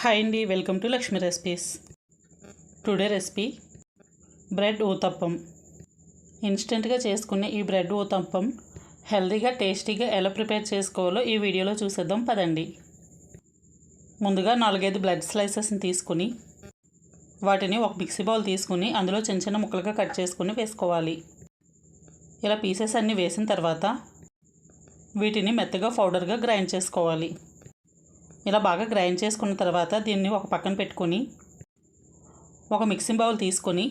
Hi అండి, welcome to Lakshmi recipes. Today recipe bread uttapam. ఇన్స్టెంట్గా చేసుకునే ఈ బ్రెడ్ ఊతప్పం హెల్తీగా టేస్టీగా ఎలా ప్రిపేర్ చేసుకోవాలో ఈ వీడియోలో చూసేద్దాం పదండి. ముందుగా 4-5 బ్రెడ్ స్లైసెస్ని తీసుకుని వాటిని ఒక మిక్సీ బౌల్ తీసుకుని అందులో చిన్న చిన్న ముక్కలుగా కట్ చేసుకుని వేసుకోవాలి. ఇలా పీసెస్ అన్నీ వేసిన తర్వాత వీటిని మెత్తగా పౌడర్గా గ్రైండ్ చేసుకోవాలి. ఇలా బాగా గ్రైండ్ చేసుకున్న తర్వాత దీన్ని ఒక పక్కన పెట్టుకొని ఒక మిక్సింగ్ బౌల్ తీసుకొని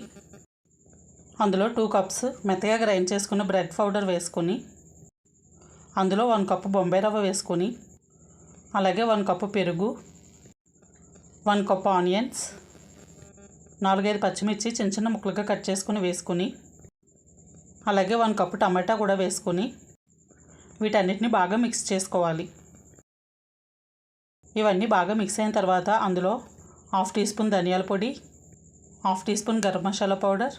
అందులో 2 కప్స్ మెత్తగా గ్రైండ్ చేసుకున్న బ్రెడ్ పౌడర్ వేసుకొని అందులో 1 కప్పు బొంబాయి రవ్వ వేసుకొని అలాగే 1 కప్పు పెరుగు, 1 కప్పు ఆనియన్స్, 4-5 పచ్చిమిర్చి చిన్న చిన్న ముక్కలుగా కట్ చేసుకుని వేసుకొని అలాగే 1 కప్పు టమాటా కూడా వేసుకొని వీటన్నిటిని బాగా మిక్స్ చేసుకోవాలి. ఇవన్నీ బాగా మిక్స్ అయిన తర్వాత అందులో 1/2 టీ స్పూన్ ధనియాల పొడి, 1/2 teaspoon garam masala powder,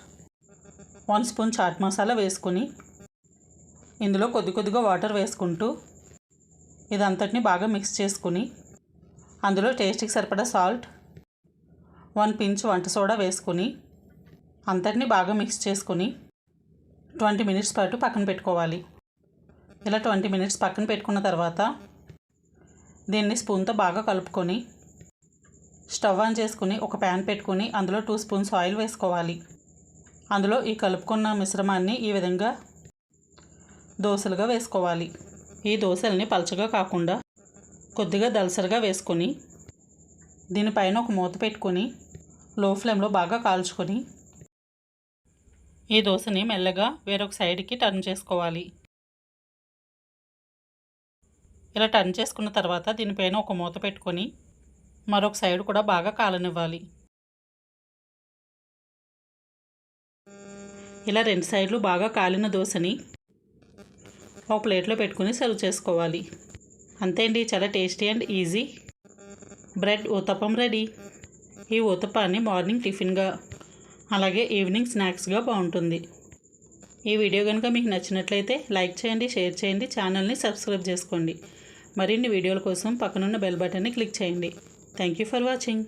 1 spoon chaat masala వేసుకొని ఇందులో కొద్దిగా వాటర్ వేసుకుంటూ ఇదంతటిని బాగా మిక్స్ చేసుకుని అందులో టేస్ట్కి సరిపడా సాల్ట్, 1 పించ్ వంట సోడా వేసుకొని అంతటిని బాగా మిక్స్ చేసుకుని 20 మినిట్స్ పాటు పక్కన పెట్టుకోవాలి. ఇలా 20 మినిట్స్ పక్కన పెట్టుకున్న తర్వాత దీన్ని స్పూన్తో బాగా కలుపుకొని స్టవ్ ఆన్ చేసుకుని ఒక ప్యాన్ పెట్టుకుని అందులో 2 స్పూన్స్ ఆయిల్ వేసుకోవాలి. అందులో ఈ కలుపుకున్న మిశ్రమాన్ని ఈ విధంగా దోసలుగా వేసుకోవాలి. ఈ దోసల్ని పలచగా కాకుండా కొద్దిగా దలసరిగా వేసుకొని దీనిపైన ఒక మూత పెట్టుకొని లో ఫ్లేమ్లో బాగా కాల్చుకొని ఈ దోసని మెల్లగా వేరొక సైడ్కి టర్న్ చేసుకోవాలి. ఇలా టర్న్ చేసుకున్న తర్వాత దీనిపైన ఒక మూత పెట్టుకొని మరొక సైడ్ కూడా బాగా కాలనివ్వాలి. ఇలా 2 సైడ్లు బాగా కాలిన దోశని ఒక ప్లేట్లో పెట్టుకుని సర్వ్ చేసుకోవాలి. అంతే అండి, చాలా tasty and easy bread uttapam ready. ఈ ఊతప్పాన్ని మార్నింగ్ టిఫిన్గా అలాగే ఈవినింగ్ స్నాక్స్గా బాగుంటుంది. ఈ వీడియో కనుక మీకు నచ్చినట్లయితే లైక్ చేయండి, షేర్ చేయండి, ఛానల్ని సబ్స్క్రైబ్ చేసుకోండి. మరిన్ని వీడియోల కోసం పక్కనున్న బెల్ బటన్ని క్లిక్ చేయండి. Thank you for watching.